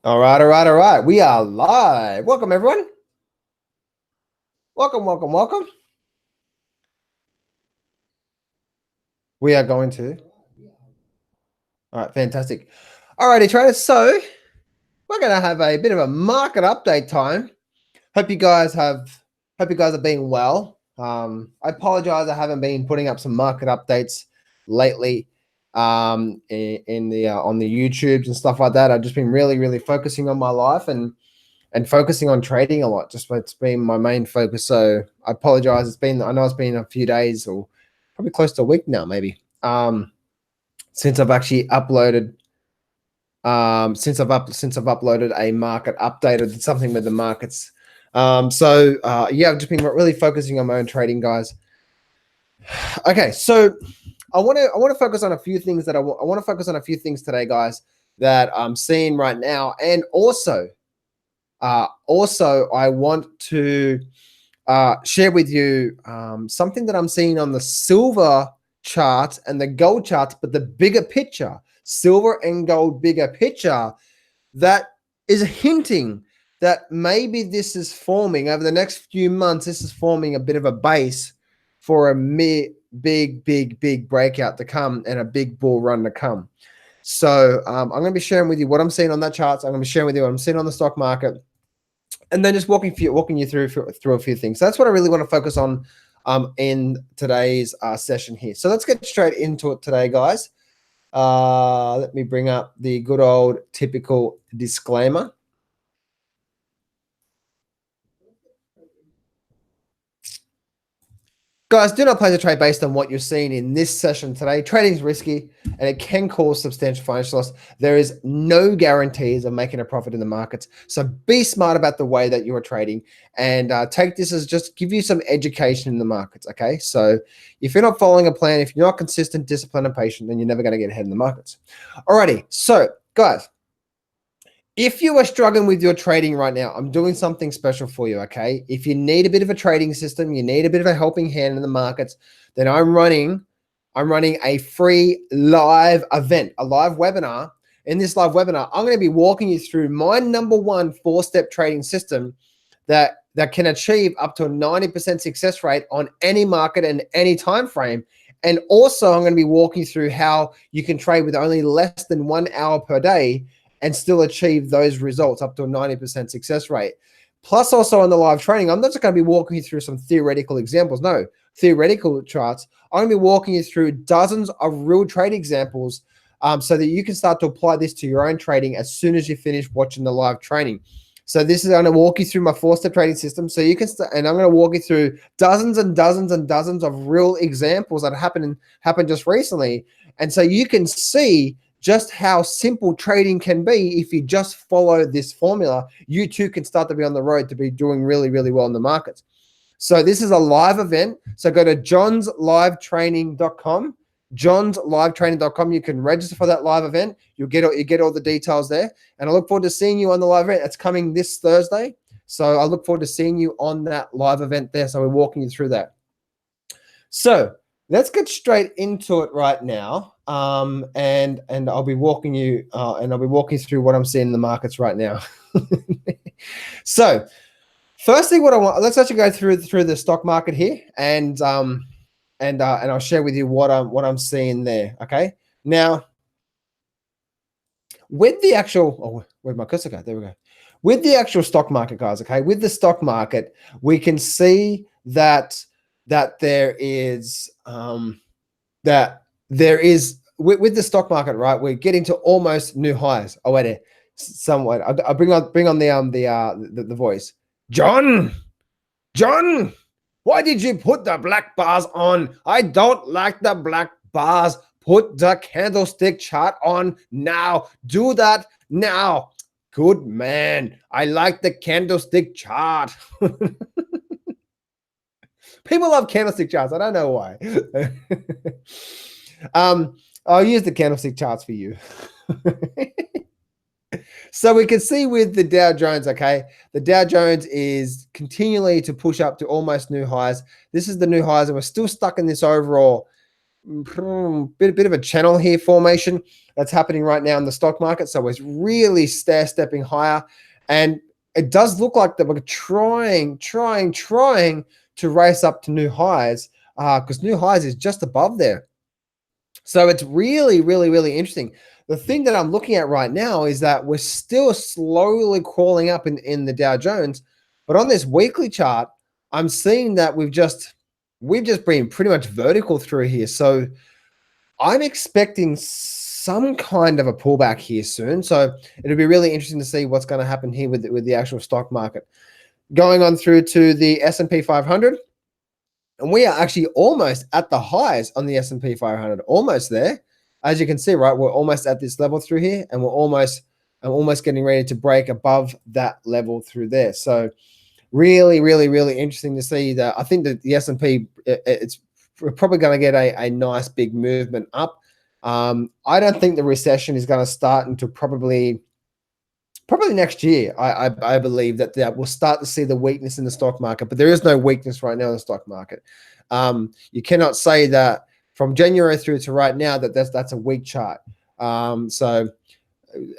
All right, all right, all right. We are live. Welcome, everyone. Welcome, welcome, welcome. We are going to. All right, fantastic. All righty, traders. So we're going to have a bit of a market update time. Hope you guys have. Hope you guys are being well. I apologize. I haven't been putting up some market updates lately. In the on the YouTubes and stuff like that. I've just been really focusing on my life and focusing on trading a lot. Just it's been my main focus. So I apologize. I know it's been a few days or probably close to a week now, maybe. Since I've actually uploaded since I've uploaded a market update or did something with the markets. Yeah, I've just been really focusing on my own trading, guys. Okay, so I want to focus on a few things that I want to focus on a few things today, guys, that I'm seeing right now, and also, I want to share with you something that I'm seeing on the silver chart and the gold chart, but the bigger picture, silver and gold bigger picture, that is hinting that maybe this is forming over the next few months. This is forming a bit of a base for a big breakout to come and a big bull run to come. So I'm going to be sharing with you what I'm seeing on that chart. So I'm going to be sharing with you what I'm seeing on the stock market, and then just walking you through a few things. So that's what I really want to focus on in today's session here. So let's get straight into it today, guys. Let me bring up the good old typical disclaimer. Guys, do not place a trade based on what you're seeing in this session today. Trading is risky and it can cause substantial financial loss. There is no guarantees of making a profit in the markets. So be smart about the way that you are trading and take this as just give you some education in the markets. Okay. So if you're not following a plan, if you're not consistent, disciplined, and patient, then you're never going to get ahead in the markets. Alrighty. So, guys, if you are struggling with your trading right now, I'm doing something special for you, okay? If you need a bit of a trading system, you need a bit of a helping hand in the markets, then I'm running a free live event, a live webinar. In this live webinar, I'm going to be walking you through my number one 4-step trading system that can achieve up to a 90% success rate on any market and any time frame. And also, I'm going to be walking through how you can trade with only less than 1 hour per day and still achieve those results up to a 90% success rate. Plus, also on the live training, I'm not just going to be walking you through some theoretical examples. No, theoretical charts. I'm going to be walking you through dozens of real trade examples so that you can start to apply this to your own trading as soon as you finish watching the live training. So this is going to walk you through my 4-step trading system. So you can start, and I'm going to walk you through dozens and dozens and dozens of real examples that happened just recently. And so you can see just how simple trading can be if you just follow this formula. You too can start to be on the road to be doing really well in the markets. So this is a live event. So go to johnslivetraining.com, johnslivetraining.com. You can register for that live event. You get all the details there. And I look forward to seeing you on the live event. It's coming this Thursday. So I look forward to seeing you on that live event there. So we're walking you through that. So let's get straight into it right now. And I'll be walking you through what I'm seeing in the markets right now. So firstly, let's actually go through the stock market here, and I'll share with you what I'm seeing there. Okay. Now, with the actual, where'd my cursor go? There we go. With the actual stock market, guys. Okay. With the stock market, we can see that there is with the stock market, right? We're getting to almost new highs. Oh wait, somewhat. I'll bring on the voice. John, why did you put the black bars on? I don't like the black bars. Put the candlestick chart on now. Do that now. Good man. I like the candlestick chart. People love candlestick charts. I don't know why. I'll use the candlestick charts for you. So we can see with the Dow Jones, okay, the Dow Jones is continually to push up to almost new highs. This is the new highs, and we're still stuck in this overall bit of a channel here formation that's happening right now in the stock market. So it's really stepping higher, and it does look like that we're trying to race up to new highs, because new highs is just above there. So it's really interesting. The thing that I'm looking at right now is that we're still slowly crawling up in the Dow Jones, but on this weekly chart, I'm seeing that we've just been pretty much vertical through here. So I'm expecting some kind of a pullback here soon. So it'll be really interesting to see what's going to happen here with the actual stock market. Going on through to the S&P 500. And we are actually almost at the highs on the S&P 500, almost there. As you can see, right, we're almost at this level through here, and I'm almost getting ready to break above that level through there. So really interesting to see that. I think that the S&P, we're probably going to get a nice big movement up. I don't think the recession is going to start until probably next year. I believe that we'll start to see the weakness in the stock market, but there is no weakness right now in the stock market. You cannot say that from January through to right now that's a weak chart. So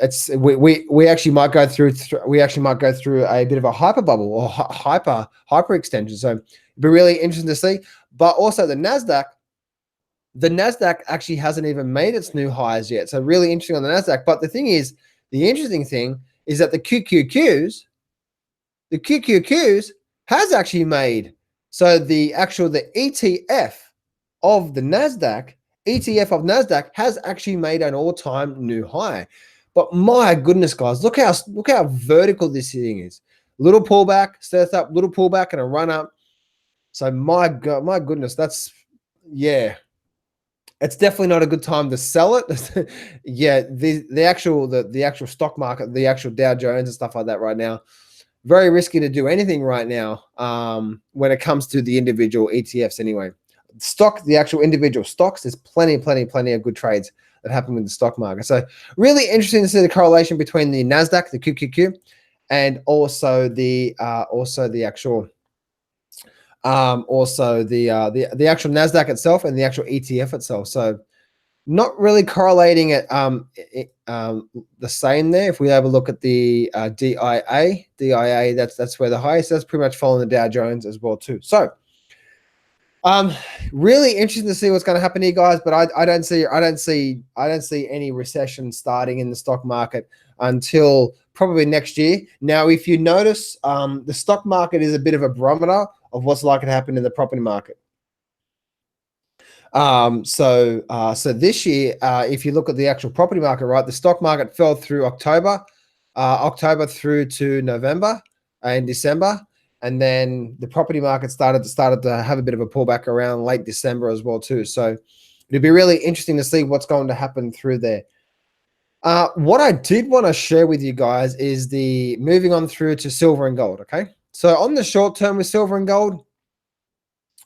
it's we actually might go through a bit of a hyper bubble or hyper extension. So it'd be really interesting to see. But also the Nasdaq actually hasn't even made its new highs yet. So really interesting on the Nasdaq. But the interesting thing is that the QQQs has actually made. So the ETF of the Nasdaq, has actually made an all-time new high. But my goodness, guys, look how vertical this thing is. Little pullback, starts up, little pullback, and a run up. So my goodness, yeah. It's definitely not a good time to sell it. Yeah, the actual stock market, the actual Dow Jones and stuff like that right now, very risky to do anything right now when it comes to the individual ETFs anyway. The actual individual stocks, there's plenty of good trades that happen with the stock market. So really interesting to see the correlation between the Nasdaq, the QQQ, and also the actual the actual Nasdaq itself and the actual ETF itself. So not really correlating it the same there. If we have a look at the DIA, that's where the highest. That's pretty much following the Dow Jones as well too. So really interesting to see what's going to happen here, guys. But I don't see any recession starting in the stock market until probably next year. Now, if you notice, the stock market is a bit of a barometer of what's likely to happen in the property market. So this year, if you look at the actual property market, right, the stock market fell through October through to November and December. And then the property market started to have a bit of a pullback around late December as well too. So it'll be really interesting to see what's going to happen through there. What I did want to share with you guys is the moving on through to silver and gold. Okay, so on the short term with silver and gold,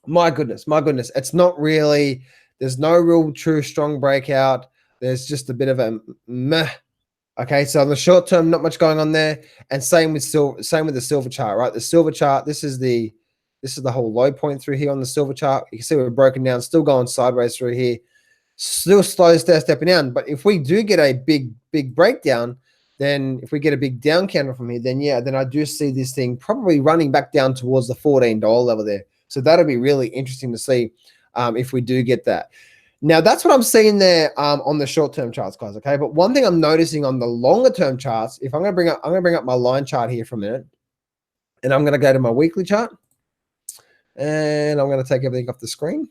my goodness, it's not really. There's no real true strong breakout. There's just a bit of a meh. Okay, so on the short term, not much going on there, and same with the silver chart, right? The silver chart, this is the whole low point through here on the silver chart. You can see we're broken down, still going sideways through here, still slowly stepping down. But if we do get a big breakdown, then if we get a big down candle from here, then I do see this thing probably running back down towards the $14 level there. So that'll be really interesting to see if we do get that. Now, that's what I'm seeing there on the short-term charts, guys, okay? But one thing I'm noticing on the longer-term charts, if I'm going to bring up my line chart here for a minute, and I'm going to go to my weekly chart, and I'm going to take everything off the screen.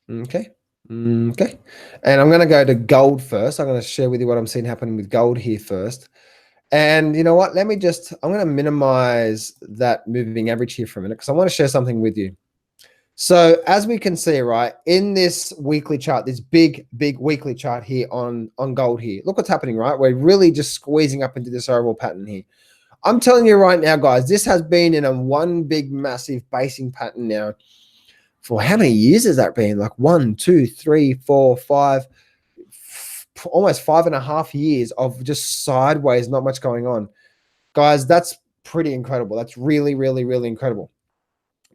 Okay. And I'm going to go to gold first. I'm going to share with you what I'm seeing happening with gold here first. And you know what? I'm going to minimize that moving average here for a minute because I want to share something with you. So as we can see, right, in this weekly chart, this big weekly chart here on gold here, look what's happening, right? We're really just squeezing up into this overall pattern here. I'm telling you right now, guys, this has been in a one big massive basing pattern now for how many years has that been? Like 1, 2, 3, 4, 5, almost 5.5 years of just sideways, not much going on. Guys, that's pretty incredible. That's really incredible.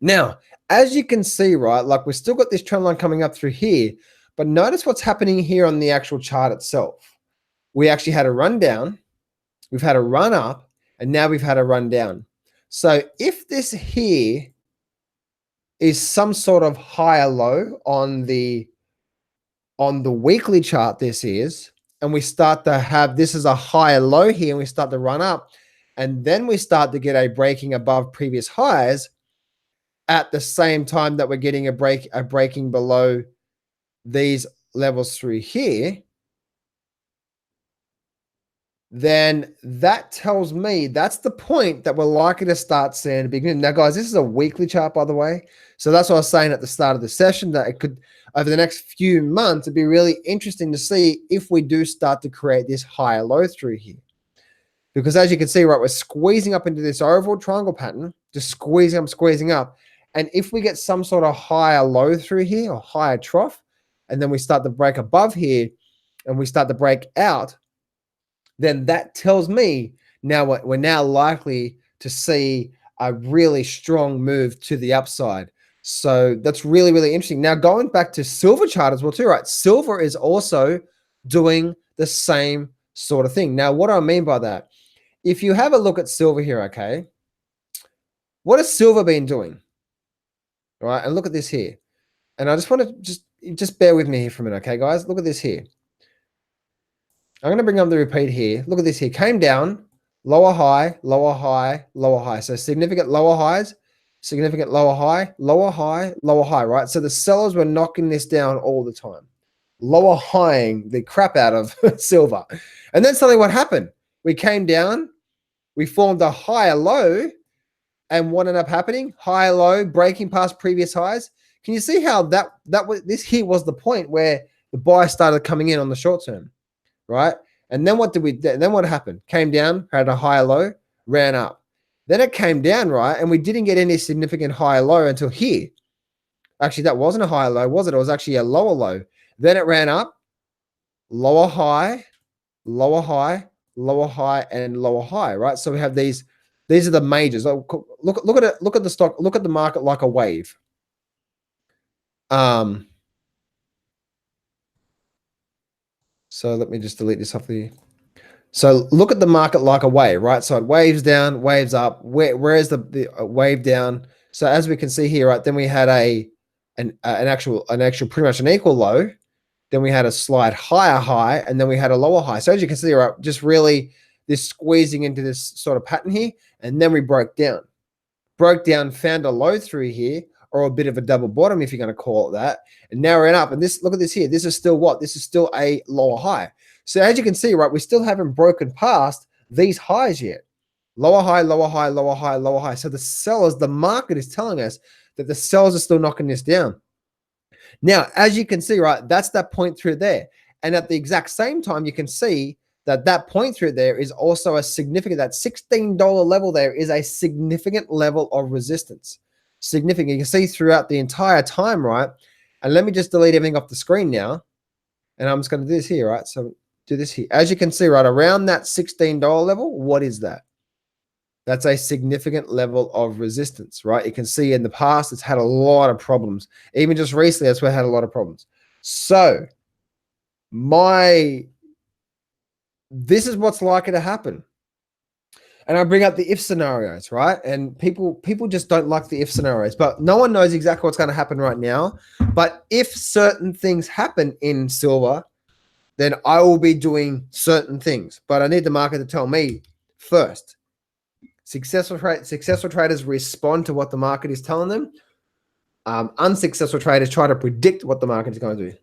Now, as you can see, right, like we've still got this trend line coming up through here, but notice what's happening here on the actual chart itself. We actually had a run down, we've had a run up, and now we've had a run down. So if this here is some sort of higher low on the weekly chart, this is, and we start to have, this is a higher low here, and we start to run up, and then we start to get a breaking above previous highs at the same time that we're getting a breaking below these levels through here, then that tells me that's the point that we're likely to start seeing a big move. Now, guys, this is a weekly chart, by the way. So that's what I was saying at the start of the session, that it could, over the next few months, it'd be really interesting to see if we do start to create this higher low through here. Because as you can see, right, we're squeezing up into this oval triangle pattern, just squeezing up. And if we get some sort of higher low through here or higher trough, and then we start to break above here and we start to break out, then that tells me now we're now likely to see a really strong move to the upside. So that's really, really interesting. Now, going back to silver chart as well too, right? Silver is also doing the same sort of thing. Now, what do I mean by that? If you have a look at silver here, okay, what has silver been doing? All right, and look at this here. And I just want to just bear with me here for a minute, okay, guys? Look at this here. I'm going to bring up the repeat here. Look at this here. Came down, lower high, lower high, lower high. So significant lower highs, significant lower high, lower high, lower high, right? So the sellers were knocking this down all the time, lower highing the crap out of silver. And then suddenly what happened? We came down, we formed a higher low, and what ended up happening? Higher low, breaking past previous highs. Can you see how this here was the point where the buy started coming in on the short term, right? And then what did we do? Then what happened? Came down, had a higher low, ran up. Then it came down, right? And we didn't get any significant higher low until here. Actually, that wasn't a higher low, was it? It was actually a lower low. Then it ran up, lower high, lower high, lower high, and lower high, right? So we have these are the majors. Look at it, look at the stock, look at the market like a wave. So let me just delete this off here. So look at the market like a wave, right? So it waves down, waves up. Where is the wave down? So as we can see here, right, then we had an actual pretty much an equal low. Then we had a slight higher high, and then we had a lower high. So as you can see, right, just really this squeezing into this sort of pattern here, and then we broke down, found a low through here, or a bit of a double bottom, if you're going to call it that. And now we're up. And this, look at this here. This is still what? This is still a lower high. So as you can see, right, we still haven't broken past these highs yet. Lower high, lower high, lower high, lower high. So the sellers, the market is telling us that the sellers are still knocking this down. Now, as you can see, right, that's that point through there. And at the exact same time, you can see that that point through there is also a significant, that $16 level there is a significant level of resistance. Significant. You can see throughout the entire time, right? And let me just delete everything off the screen now. And I'm just going to do this here, right? So do this here. As you can see, right, around that $16 level, what is that? That's a significant level of resistance, right? You can see in the past, it's had a lot of problems. Even just recently, that's where it had a lot of problems. So this is what's likely to happen. And I bring up the if scenarios, right? And people just don't like the if scenarios, but no one knows exactly what's going to happen right now. But if certain things happen in silver, then I will be doing certain things. But I need the market to tell me first. Successful traders respond to what the market is telling them. Unsuccessful traders try to predict what the market is going to do.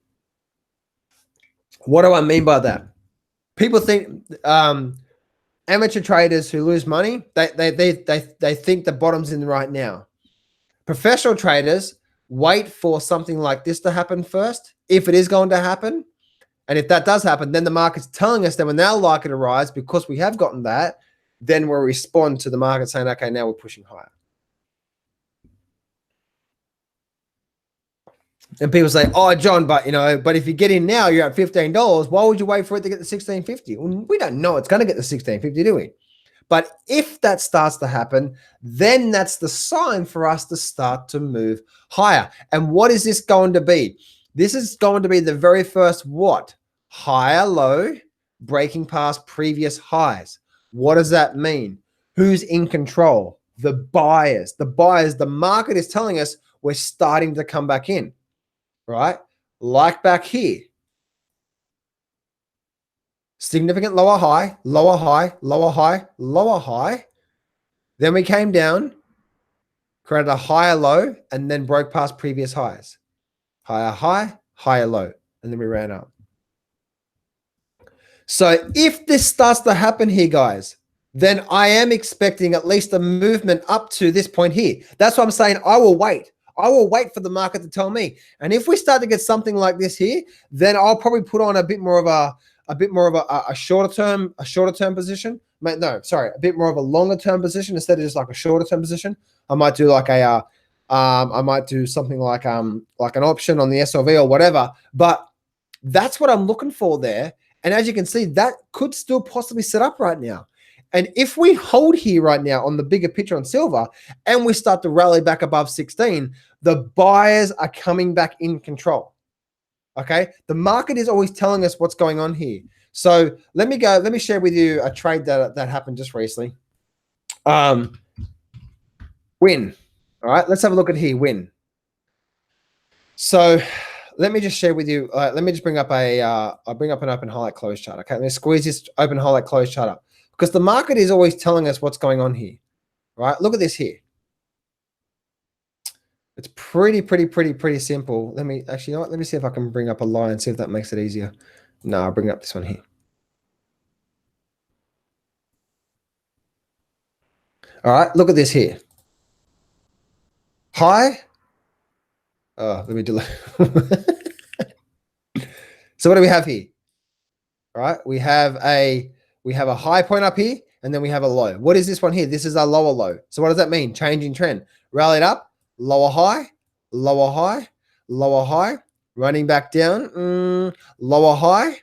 What do I mean by that? People think amateur traders who lose money, they think the bottom's in right now. Professional traders wait for something like this to happen first, if it is going to happen. And if that does happen, then the market's telling us that we're now likely to rise because we have gotten that. Then we'll respond to the market saying, okay, now we're pushing higher. And people say, oh, John, but if you get in now, you're at $15. Why would you wait for it to get to $16.50? Well, we don't know it's going to get to $16.50, do we? But if that starts to happen, then that's the sign for us to start to move higher. And what is this going to be? This is going to be the very first what? Higher low, breaking past previous highs. What does that mean? Who's in control? The buyers. The buyers, the market is telling us we're starting to come back in, right? Like back here. Significant lower high, lower high, lower high, lower high. Then we came down, created a higher low, and then broke past previous highs. Higher high, higher low, and then we ran up. So if this starts to happen here, guys, then I am expecting at least a movement up to this point here. That's what I'm saying. I will wait. I will wait for the market to tell me. And if we start to get something like this here, then I'll probably put on a bit more of a shorter term position. No, sorry, a bit more of a longer term position instead of just like a shorter term position. I might do like I might do something like an option on the SLV or whatever. But that's what I'm looking for there. And as you can see, that could still possibly set up right now. And if we hold here right now on the bigger picture on silver and we start to rally back above 16, the buyers are coming back in control. Okay. The market is always telling us what's going on here. So let me share with you a trade that happened just recently. Win. All right. Let's have a look at here. Win. So let me just share with you. Let me just bring up I'll bring up an open highlight close chart. Okay. Let me squeeze this open highlight close chart up because the market is always telling us what's going on here. Right. Look at this here. It's pretty simple. Let me actually, you know what? Let me see if I can bring up a line and see if that makes it easier. No, I'll bring up this one here. All right. Look at this here. High. Oh, let me delete. So what do we have here? All right, we have a high point up here, and then we have a low. What is this one here? This is our lower low. So what does that mean? Changing trend. Rallied up, lower high, lower high, lower high, running back down, lower high.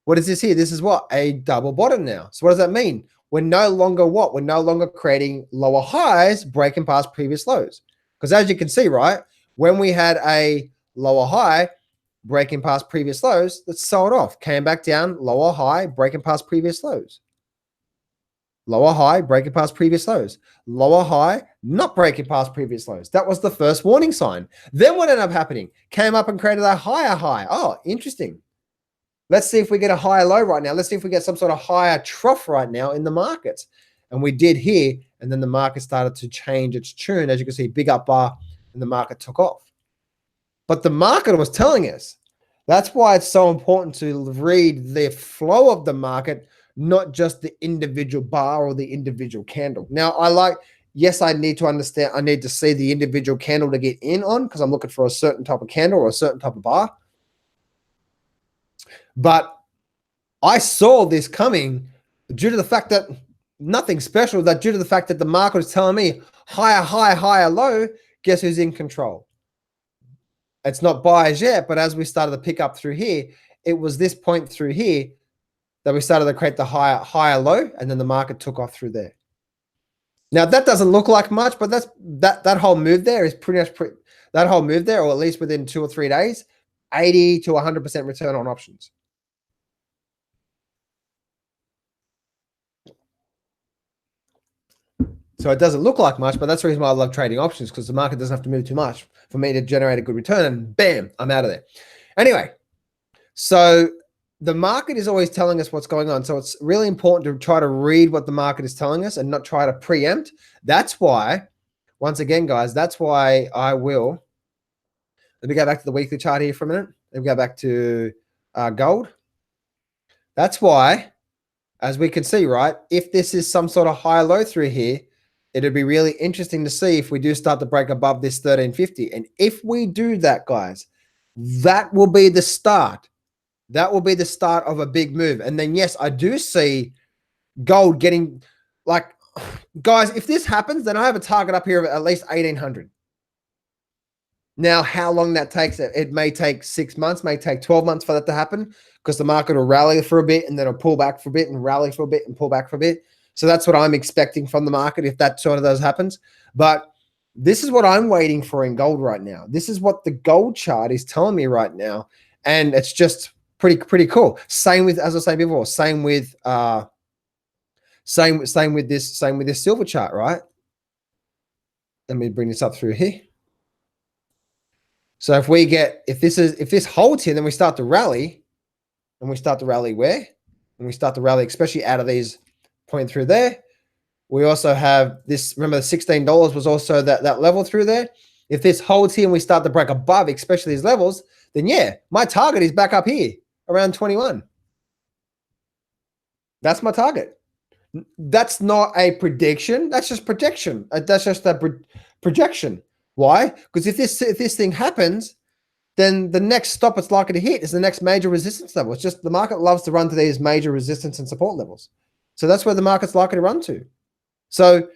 What is this here? This is what? A double bottom now. So what does that mean? We're no longer what? We're no longer creating lower highs, breaking past previous lows. Because as you can see, right, when we had a lower high, breaking past previous lows, that sold off, came back down, lower high, breaking past previous lows. Lower high, breaking past previous lows. Lower high, not breaking past previous lows. That was the first warning sign. Then what ended up happening? Came up and created a higher high. Oh, interesting. Let's see if we get a higher low right now. Let's see if we get some sort of higher trough right now in the markets. And we did here, and then the market started to change its tune. As you can see, big up bar, and the market took off. But the market was telling us. That's why it's so important to read the flow of the market, not just the individual bar or the individual candle. Now, yes, I need to understand. I need to see the individual candle to get in on because I'm looking for a certain type of candle or a certain type of bar. But I saw this coming due to the fact that nothing special, that due to the fact that the market is telling me higher, high, higher, low, guess who's in control? It's not buyers yet, but as we started to pick up through here, it was this point through here that we started to create the higher low, and then the market took off through there. Now that doesn't look like much, but that whole move there is pretty much that whole move there, or at least within 2 or 3 days, 80 to 100% return on options. So it doesn't look like much, but that's the reason why I love trading options, because the market doesn't have to move too much for me to generate a good return, and bam, I'm out of there. Anyway, so the market is always telling us what's going on. So it's really important to try to read what the market is telling us and not try to preempt. That's why, once again, guys, that's why I will. Let me go back to the weekly chart here for a minute. Let me go back to gold. That's why, as we can see, right, if this is some sort of high low through here, it'd be really interesting to see if we do start to break above this 1350. And if we do that, guys, that will be the start. That will be the start of a big move. And then, yes, I do see gold getting, like, guys, if this happens, then I have a target up here of at least 1800. Now, how long that takes, it may take 6 months, may take 12 months for that to happen, because the market will rally for a bit and then it'll pull back for a bit and rally for a bit and pull back for a bit. So that's what I'm expecting from the market if that sort of those happens. But this is what I'm waiting for in gold right now. This is what the gold chart is telling me right now. And it's just pretty cool. Same with, as I was saying before, same with this silver chart, right? Let me bring this up through here. So if this holds here, then we start to rally, and we start to rally where? And we start to rally, especially out of these point through there. We also have this, remember the $16 was also that level through there. If this holds here and we start to break above, especially these levels, then yeah, my target is back up here around 21. That's my target. That's not a prediction. That's just projection. That's just a projection. Why? Because if this thing happens, then the next stop it's likely to hit is the next major resistance level. It's just the market loves to run to these major resistance and support levels. So that's where the market's likely to run to. So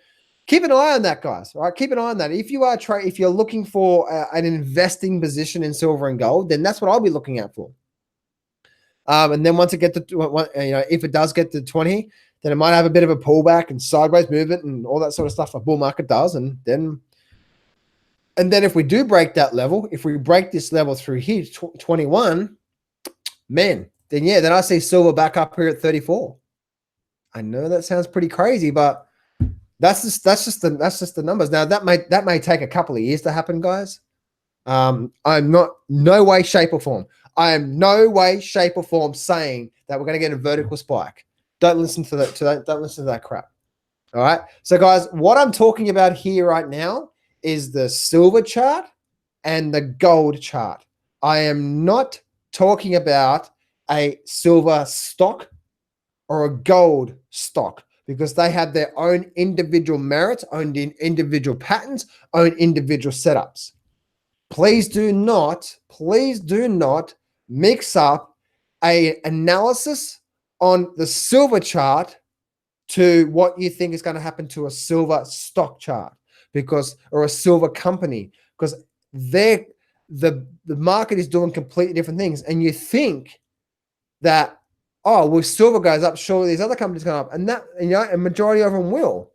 keep an eye on that, guys. All right, keep an eye on that. If you're looking for an investing position in silver and gold, then that's what I'll be looking out for. And then once it gets to, if it does get to 20, then it might have a bit of a pullback and sideways movement and all that sort of stuff a bull market does. And then if we do break that level, if we break this level through here, 21, man, then I see silver back up here at 34. I know that sounds pretty crazy, but that's just the numbers. Now that may take a couple of years to happen, guys. I'm not no way, shape, or form. I am no way, shape, or form saying that we're going to get a vertical spike. Don't listen to that. Don't listen to that crap. All right. So, guys, what I'm talking about here right now is the silver chart and the gold chart. I am not talking about a silver stock or a gold stock, because they have their own individual merits, own individual patterns, own individual setups. Please do not mix up an analysis on the silver chart to what you think is going to happen to a silver stock chart, or a silver company, because the market is doing completely different things. And you think that, oh, well, silver goes up, surely these other companies go up, and that, a majority of them will.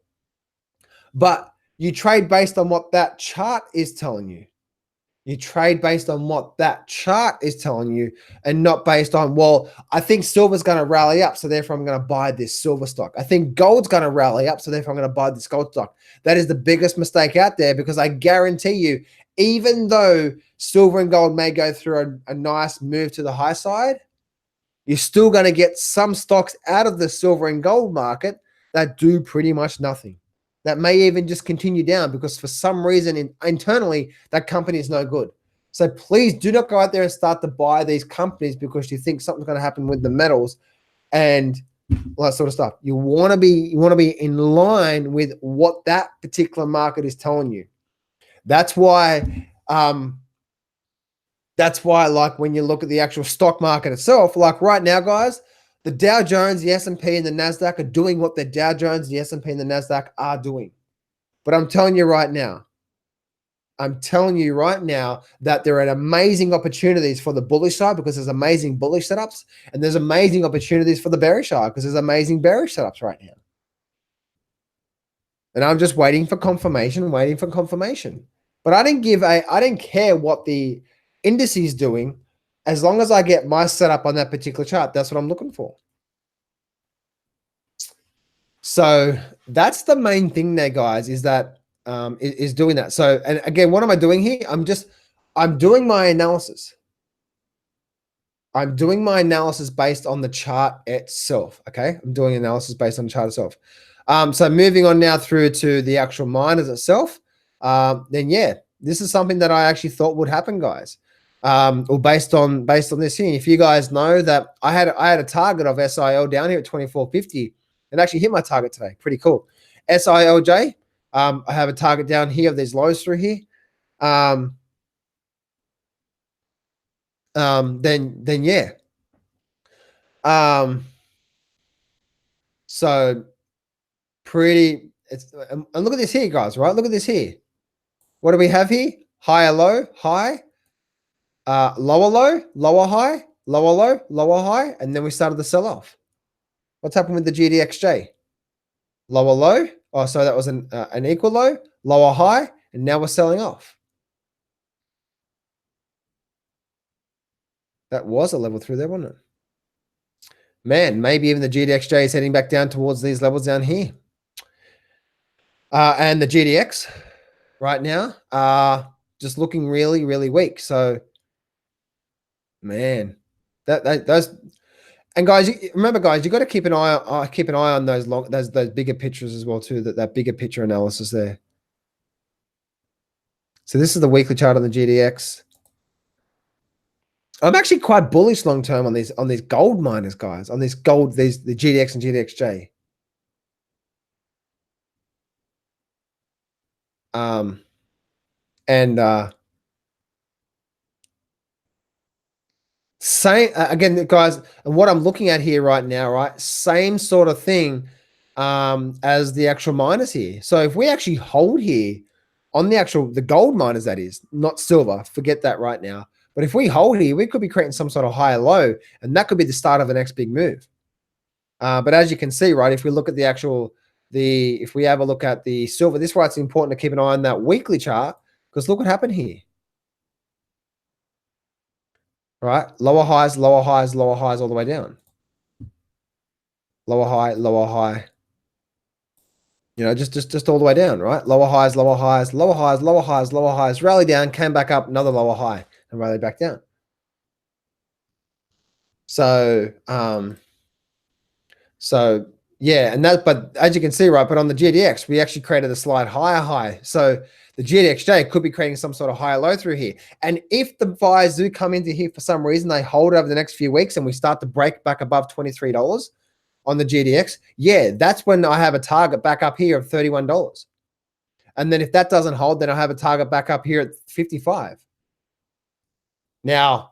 But you trade based on what that chart is telling you. You trade based on what that chart is telling you, and not based on, well, I think silver's going to rally up, so therefore I'm going to buy this silver stock. I think gold's going to rally up, so therefore I'm going to buy this gold stock. That is the biggest mistake out there, because I guarantee you, even though silver and gold may go through a nice move to the high side, you're still going to get some stocks out of the silver and gold market that do pretty much nothing. That may even just continue down because for some reason internally, that company is no good. So please do not go out there and start to buy these companies because you think something's going to happen with the metals and all that sort of stuff. You want to be in line with what that particular market is telling you. That's why like when you look at the actual stock market itself, like right now, guys, the Dow Jones, the S&P, and the NASDAQ are doing what the Dow Jones, the S&P, and the NASDAQ are doing. But I'm telling you right now that there are amazing opportunities for the bullish side, because there's amazing bullish setups, and there's amazing opportunities for the bearish side because there's amazing bearish setups right now. And I'm just waiting for confirmation. But I didn't care what the index is doing. As long as I get my setup on that particular chart, that's what I'm looking for. So that's the main thing there, guys, is that is doing that. So, and again, what am I doing here? I'm doing my analysis. I'm doing my analysis based on the chart itself. Okay, I'm doing analysis based on the chart itself. So moving on now through to the actual miners itself. Then yeah, this is something that I actually thought would happen, guys. Or based on this here. If you guys know that I had a target of SIL down here at 2450, and actually hit my target today. Pretty cool. SILJ, I have a target down here of these lows through here. Then yeah. So pretty. And look at this here, guys. Right? Look at this here. What do we have here? Higher low, high. Lower low, lower high, lower low, lower high, and then we started the sell off. What's happened with the GDXJ? lower low. Oh, so that was an equal low, lower high, and now we're selling off. That was a level through there, wasn't it? Man, maybe even the GDXJ is heading back down towards these levels down here. And the GDX right now are just looking really, really weak. So, man, those. And guys, remember, guys, you got to keep an eye on those bigger pictures as well too. That bigger picture analysis there. So this is the weekly chart on the GDX. I'm actually quite bullish long term on these gold miners, guys. On the GDX and GDXJ. And same again, guys. And what I'm looking at here right now, right? Same sort of thing as the actual miners here. So if we actually hold here on the gold miners, that is not silver. Forget that right now. But if we hold here, we could be creating some sort of higher low, and that could be the start of the next big move. But as you can see, right, if we look at if we have a look at the silver, this is why it's important to keep an eye on that weekly chart, because look what happened here. Right, lower highs, lower highs, lower highs, all the way down. Lower high, lower high. You know, just all the way down, right? Lower highs, lower highs, lower highs, lower highs, lower highs. Rally down, came back up, another lower high, and rally back down. So, yeah, but as you can see, right, but on the GDX, we actually created a slight higher high. So the GDXJ could be creating some sort of higher low through here. And if the buyers do come into here for some reason, they hold over the next few weeks and we start to break back above $23 on the GDX, yeah, that's when I have a target back up here of $31. And then if that doesn't hold, then I have a target back up here at 55. Now,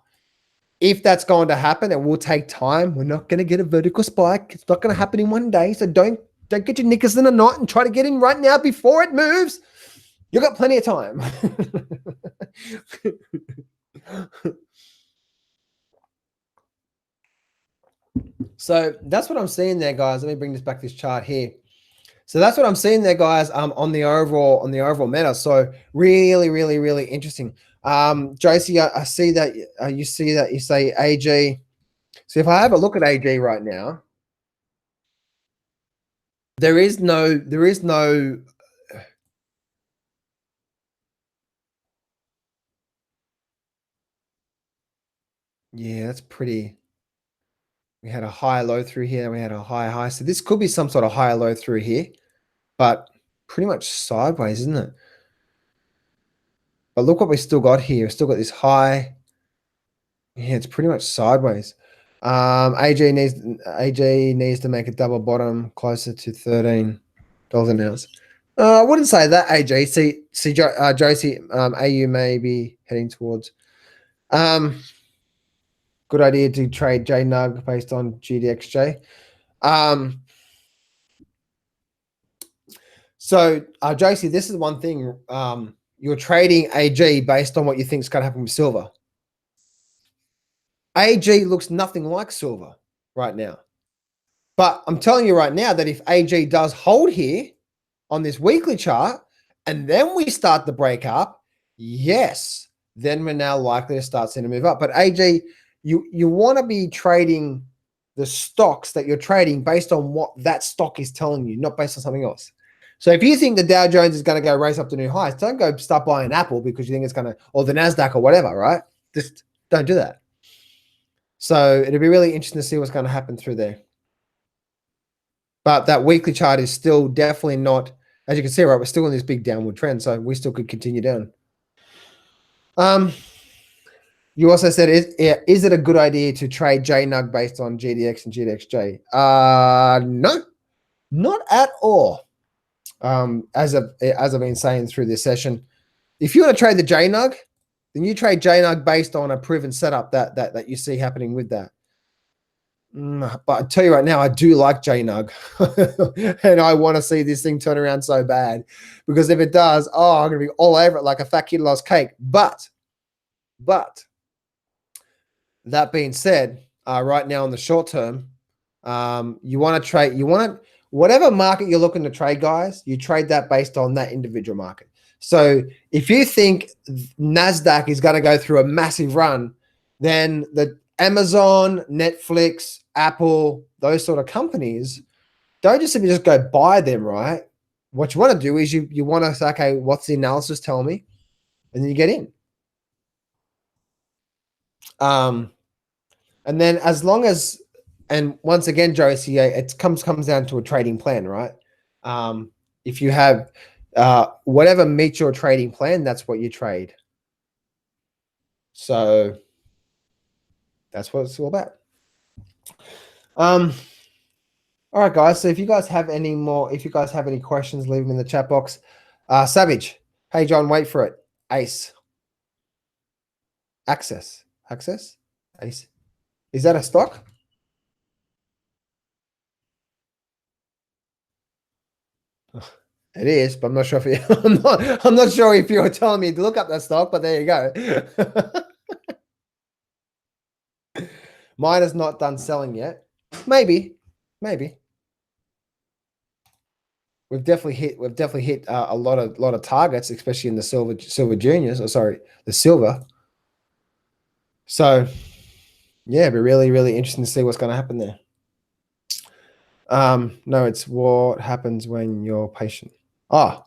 if that's going to happen, it will take time. We're not going to get a vertical spike. It's not going to happen in one day. So don't get your knickers in a knot and try to get in right now before it moves. You've got plenty of time. So that's what I'm seeing there, guys. Let me bring this back to this chart here. So that's what I'm seeing there, guys, on the overall meta. So really, really, really interesting. Josie, I see that you say AG. So if I have a look at AG right now, there is no. Yeah, that's pretty. We had a high low through here, and we had a high high. So this could be some sort of higher low through here, but pretty much sideways, isn't it? But look what we still got here. We've still got this high. Yeah, it's pretty much sideways. AJ needs to make a double bottom closer to $13 an ounce. I wouldn't say that, AJ. See, Josie, AU may be heading towards. Good idea to trade JNUG based on GDXJ. So, Josie, this is one thing. You're trading AG based on what you think is going to happen with silver. AG looks nothing like silver right now. But I'm telling you right now that if AG does hold here on this weekly chart, and then we start the break up, yes, then we're now likely to start seeing a move up. But AG, you want to be trading the stocks that you're trading based on what that stock is telling you, not based on something else. So if you think the Dow Jones is going to go race up to new highs, don't go start buying Apple because you think it's going to, or the NASDAQ or whatever, right? Just don't do that. So it'll be really interesting to see what's going to happen through there. But that weekly chart is still definitely not, as you can see, right, we're still in this big downward trend, so we still could continue down. You also said, is it a good idea to trade JNUG based on GDX and GDXJ? No, not at all. As I've been saying through this session, if you want to trade the JNUG, then you trade JNUG based on a proven setup that you see happening with that. But I tell you right now, I do like JNUG, and I want to see this thing turn around so bad, because if it does, I'm going to be all over it like a fat kid lost cake. But that being said, right now in the short term, you want to trade. whatever market you're looking to trade, guys, you trade that based on that individual market. So if you think NASDAQ is going to go through a massive run, then the Amazon, Netflix, Apple, those sort of companies, don't just simply just go buy them, right? What you want to do is you want to say, okay, what's the analysis tell me? And then you get in. And then as long as, and once again, Josie, it comes down to a trading plan, right? If you have whatever meets your trading plan, that's what you trade. So that's what it's all about. All right, guys. So if you guys have any questions, leave them in the chat box. Savage, hey John, wait for it. Ace, Access, Ace. Is that a stock? It is, but I'm not sure if I'm not sure if you're telling me to look up that stock, but there you go. Mine is not done selling yet. Maybe. We've definitely hit a lot of targets, especially in the silver juniors. Or sorry, the silver. So yeah, it'd be really interesting to see what's going to happen there. No, it's what happens when you're patient. Oh,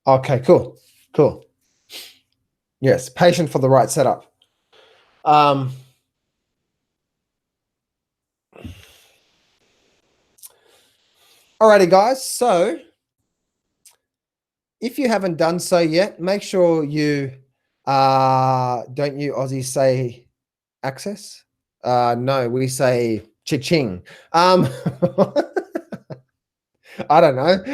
okay, cool. Yes, patient for the right setup. Alrighty, guys. So if you haven't done so yet, make sure you don't you Aussies say access? No, we say cha-ching. I don't know.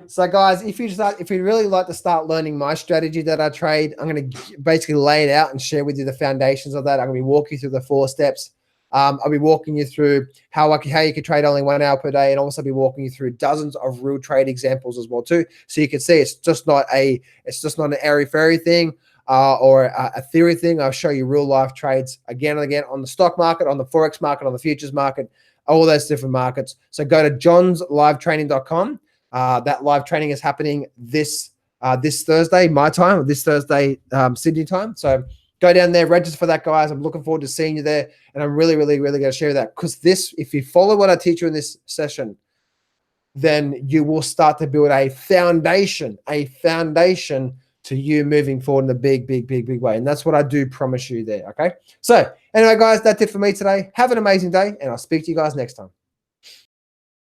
So guys, if you really like to start learning my strategy that I trade, I'm going to basically lay it out and share with you the foundations of that. I'm going to be walking you through the 4 steps. I'll be walking you through how you can trade only 1 hour per day, and also be walking you through dozens of real trade examples as well too. So you can see it's just not an airy fairy thing or a theory thing. I'll show you real life trades again and again on the stock market, on the Forex market, on the futures market, all those different markets. So go to johnslivetraining.com. That live training is happening this Thursday, my time, or this Thursday, Sydney time. So go down there, register for that, guys. I'm looking forward to seeing you there. And I'm really going to share that, because if you follow what I teach you in this session, then you will start to build a foundation to you moving forward in a big way. And that's what I do promise you there. Okay. So anyway, guys, that's it for me today. Have an amazing day, and I'll speak to you guys next time.